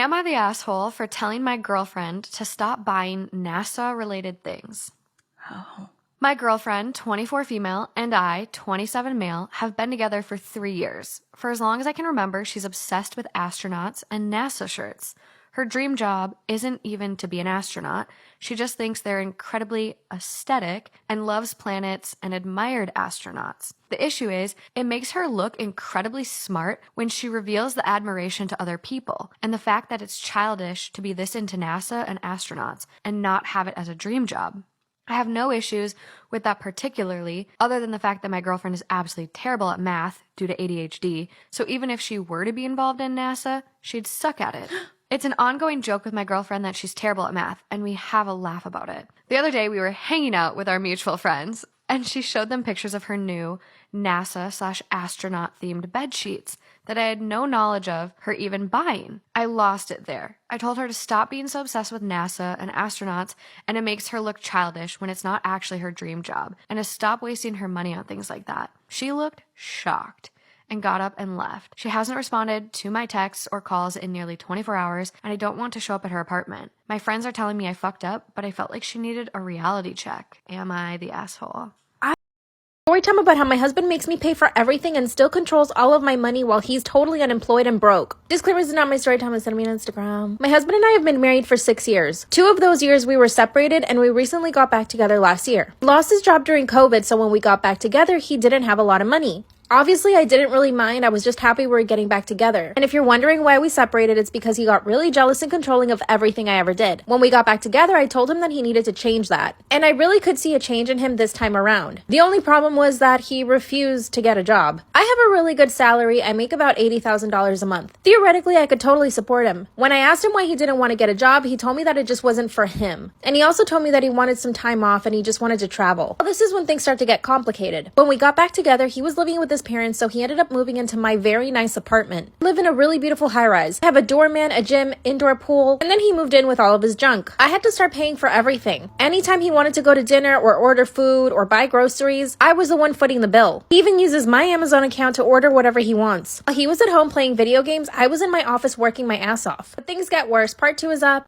Am I the asshole for telling my girlfriend to stop buying NASA-related things? Oh. My girlfriend, 24 female, and I, 27 male, have been together for 3 years. For as long as I can remember, she's obsessed with astronauts and NASA shirts. Her dream job isn't even to be an astronaut. She just thinks they're incredibly aesthetic and loves planets and admired astronauts. The issue is, it makes her look incredibly smart when she reveals the admiration to other people, and the fact that it's childish to be this into NASA and astronauts and not have it as a dream job. I have no issues with that particularly, other than the fact that my girlfriend is absolutely terrible at math due to ADHD, so even if she were to be involved in NASA, she'd suck at it. It's an ongoing joke with my girlfriend that she's terrible at math, and we have a laugh about it. The other day, we were hanging out with our mutual friends, and she showed them pictures of her new NASA/astronaut themed bed sheets that I had no knowledge of her even buying. I lost it there. I told her to stop being so obsessed with NASA and astronauts, and it makes her look childish when it's not actually her dream job, and to stop wasting her money on things like that. She looked shocked and got up and left. She hasn't responded to my texts or calls in nearly 24 hours, and I don't want to show up at her apartment. My friends are telling me I fucked up, but I felt like she needed a reality check. Am I the asshole? Story time about how my husband makes me pay for everything and still controls all of my money while he's totally unemployed and broke. Disclaimer, this is not my story time. Send me on Instagram. My husband and I have been married for 6 years. 2 of those years we were separated, and we recently got back together last year. He lost his job during COVID, so when we got back together, he didn't have a lot of money. Obviously, I didn't really mind. I was just happy we were getting back together. And if you're wondering why we separated, it's because he got really jealous and controlling of everything I ever did. When we got back together, I told him that he needed to change that. And I really could see a change in him this time around. The only problem was that he refused to get a job. I have a really good salary. I make about $80,000 a month. Theoretically, I could totally support him. When I asked him why he didn't want to get a job, he told me that it just wasn't for him. And he also told me that he wanted some time off and he just wanted to travel. Well, this is when things start to get complicated. When we got back together, he was living with his parents, so he ended up moving into my very nice apartment. I live in a really beautiful high-rise. I have a doorman, a gym, indoor pool, and then he moved in with all of his junk. I had to start paying for everything. Anytime he wanted to go to dinner or order food or buy groceries, I was the one footing the bill. He even uses my Amazon account to order whatever he wants. While he was at home playing video games, I was in my office working my ass off. But things get worse. Part 2 is up.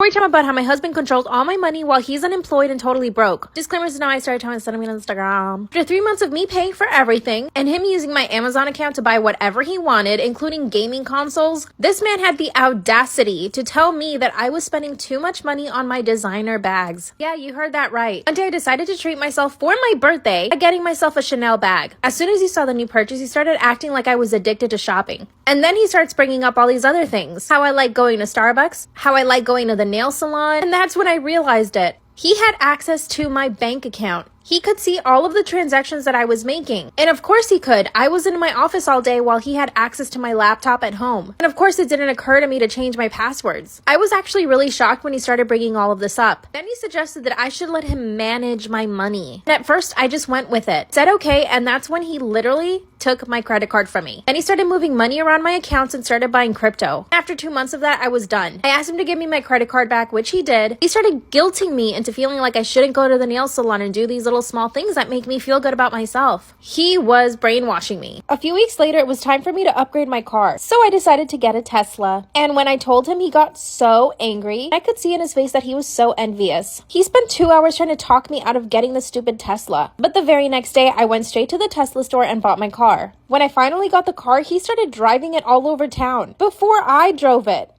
Story time about how my husband controls all my money while he's unemployed and totally broke. Disclaimers is not my story time. Send me on Instagram. After 3 months of me paying for everything and him using my Amazon account to buy whatever he wanted, including gaming consoles, this man had the audacity to tell me that I was spending too much money on my designer bags. Yeah, you heard that right. One day I decided to treat myself for my birthday by getting myself a Chanel bag. As soon as he saw the new purchase, he started acting like I was addicted to shopping. And then he starts bringing up all these other things. How I like going to Starbucks, how I like going to the nail salon, and that's when I realized it. He had access to my bank account. He could see all of the transactions that I was making. And of course he could. I was in my office all day while he had access to my laptop at home. And of course it didn't occur to me to change my passwords. I was actually really shocked when he started bringing all of this up. Then he suggested that I should let him manage my money. And at first I just went with it. Said okay, and that's when he literally took my credit card from me. And he started moving money around my accounts and started buying crypto. After 2 months of that, I was done. I asked him to give me my credit card back, which he did. He started guilting me into feeling like I shouldn't go to the nail salon and do these little small things that make me feel good about myself. He was brainwashing me. A few weeks later, it was time for me to upgrade my car. So I decided to get a Tesla. And when I told him, he got so angry. I could see in his face that he was so envious. He spent 2 hours trying to talk me out of getting the stupid Tesla. But the very next day, I went straight to the Tesla store and bought my car. When I finally got the car, he started driving it all over town before I drove it.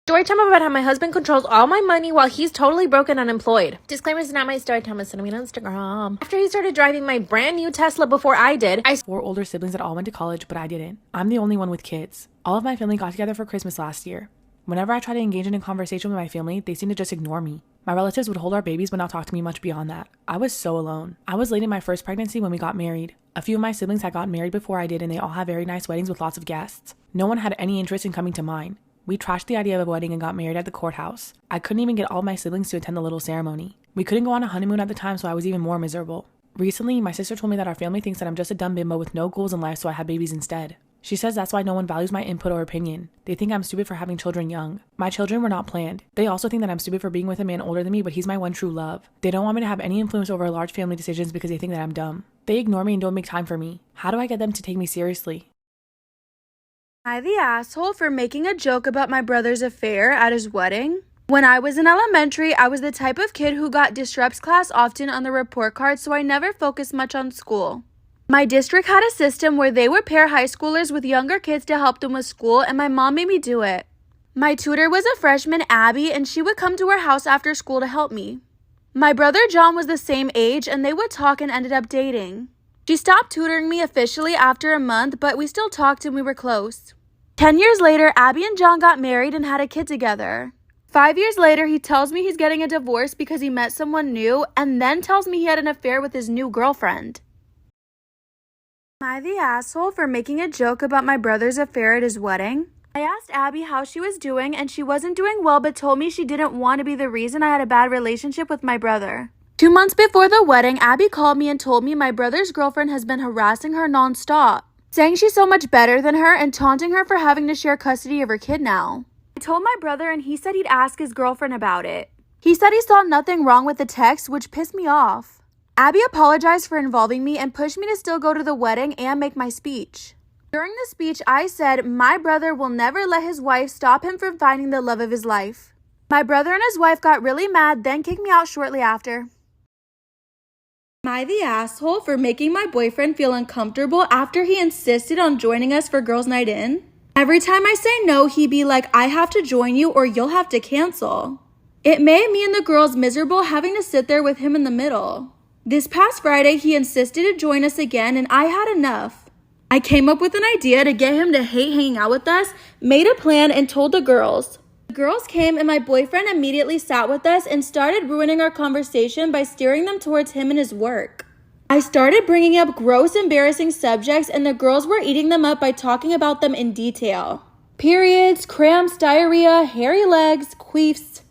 Story time about how my husband controls all my money while he's totally broke and unemployed. Disclaimer, is not my story time. Send me on Instagram. After he started driving my brand new Tesla before I did, I 4 older siblings that all went to college, but I didn't. I'm the only one with kids. All of my family got together for Christmas last year. Whenever I try to engage in a conversation with my family, they seem to just ignore me. My relatives would hold our babies but not talk to me much beyond that. I was so alone. I was late in my first pregnancy when we got married. A few of my siblings had gotten married before I did, and they all had very nice weddings with lots of guests. No one had any interest in coming to mine. We trashed the idea of a wedding and got married at the courthouse. I couldn't even get all of my siblings to attend the little ceremony. We couldn't go on a honeymoon at the time, so I was even more miserable. Recently, my sister told me that our family thinks that I'm just a dumb bimbo with no goals in life, so I had babies instead. She says that's why no one values my input or opinion. They think I'm stupid for having children young. My children were not planned. They also think that I'm stupid for being with a man older than me, but he's my one true love. They don't want me to have any influence over large family decisions because they think that I'm dumb. They ignore me and don't make time for me. How do I get them to take me seriously? Am I the asshole for making a joke about my brother's affair at his wedding? When I was in elementary, I was the type of kid who got disrupts class often on the report card, so I never focused much on school. My district had a system where they would pair high schoolers with younger kids to help them with school, and my mom made me do it. My tutor was a freshman, Abby, and she would come to our house after school to help me. My brother John was the same age, and they would talk and ended up dating. She stopped tutoring me officially after a month, but we still talked and we were close. 10 years later, Abby and John got married and had a kid together. 5 years later, he tells me he's getting a divorce because he met someone new, and then tells me he had an affair with his new girlfriend. Am I the asshole for making a joke about my brother's affair at his wedding? I asked Abby how she was doing, and she wasn't doing well but told me she didn't want to be the reason I had a bad relationship with my brother. 2 months before the wedding, Abby called me and told me my brother's girlfriend has been harassing her nonstop, saying she's so much better than her and taunting her for having to share custody of her kid now. I told my brother and he said he'd ask his girlfriend about it. He said he saw nothing wrong with the text, which pissed me off. Abby apologized for involving me and pushed me to still go to the wedding and make my speech. During the speech, I said my brother will never let his wife stop him from finding the love of his life. My brother and his wife got really mad, then kicked me out shortly after. Am I the asshole for making my boyfriend feel uncomfortable after he insisted on joining us for girls' night in? Every time I say no, he'd be like, I have to join you or you'll have to cancel. It made me and the girls miserable having to sit there with him in the middle. This past Friday, he insisted to join us again and I had enough. I came up with an idea to get him to hate hanging out with us, made a plan, and told the girls. The girls came and my boyfriend immediately sat with us and started ruining our conversation by steering them towards him and his work. I started bringing up gross, embarrassing subjects and the girls were eating them up by talking about them in detail. Periods, cramps, diarrhea, hairy legs, queefs.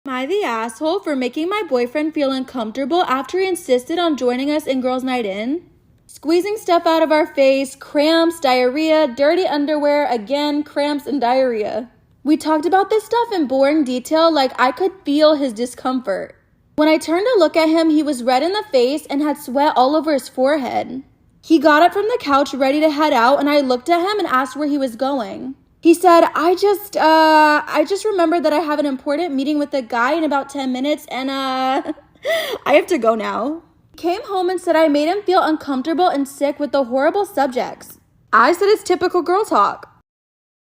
Am I the asshole for making my boyfriend feel uncomfortable after he insisted on joining us in girls' night in? Squeezing stuff out of our face, cramps, diarrhea, dirty underwear, again, cramps and diarrhea. We talked about this stuff in boring detail like I could feel his discomfort. When I turned to look at him, he was red in the face and had sweat all over his forehead. He got up from the couch ready to head out and I looked at him and asked where he was going. He said, I just remembered that I have an important meeting with a guy in about 10 minutes and I have to go now. Came home and said I made him feel uncomfortable and sick with the horrible subjects. I said it's typical girl talk.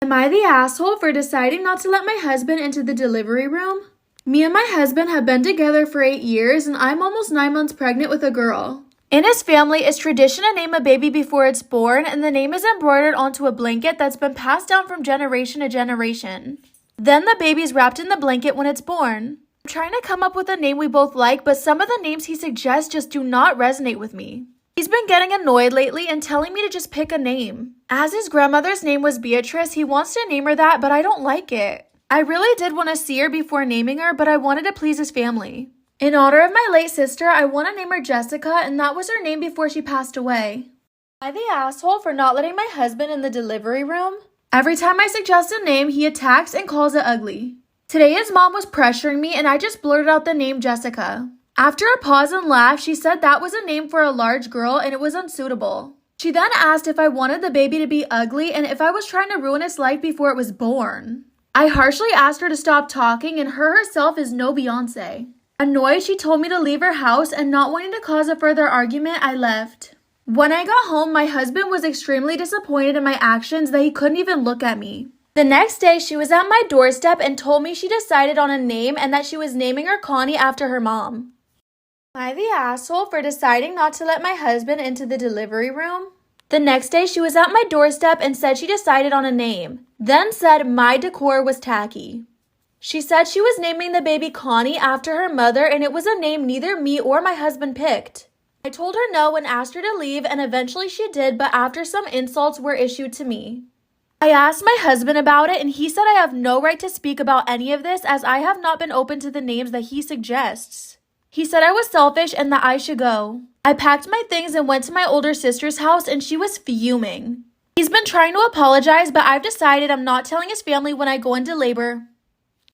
Am I the asshole for deciding not to let my husband into the delivery room? Me and my husband have been together for 8 years and I'm almost 9 months pregnant with a girl. In his family, it's tradition to name a baby before it's born and the name is embroidered onto a blanket that's been passed down from generation to generation. Then the baby's wrapped in the blanket when it's born. I'm trying to come up with a name we both like, but some of the names he suggests just do not resonate with me. He's been getting annoyed lately and telling me to just pick a name. As his grandmother's name was Beatrice, he wants to name her that, but I don't like it. I really did want to see her before naming her, but I wanted to please his family. In honor of my late sister, I want to name her Jessica, and that was her name before she passed away. Am I the asshole for not letting my husband in the delivery room? Every time I suggest a name, he attacks and calls it ugly. Today his mom was pressuring me and I just blurted out the name Jessica. After a pause and laugh, she said that was a name for a large girl and it was unsuitable. She then asked if I wanted the baby to be ugly and if I was trying to ruin its life before it was born. I harshly asked her to stop talking and her herself is no Beyonce. Annoyed, she told me to leave her house and not wanting to cause a further argument, I left. When I got home, my husband was extremely disappointed in my actions that he couldn't even look at me. The next day, she was at my doorstep and told me she decided on a name and that she was naming her Connie after her mom. Am I the asshole for deciding not to let my husband into the delivery room? The next day, she was at my doorstep and said she decided on a name, then said my decor was tacky. She said she was naming the baby Connie after her mother and it was a name neither me or my husband picked. I told her no and asked her to leave and eventually she did, but after some insults were issued to me. I asked my husband about it and he said I have no right to speak about any of this as I have not been open to the names that he suggests. He said I was selfish and that I should go. I packed my things and went to my older sister's house and she was fuming. He's been trying to apologize, but I've decided I'm not telling his family when I go into labor.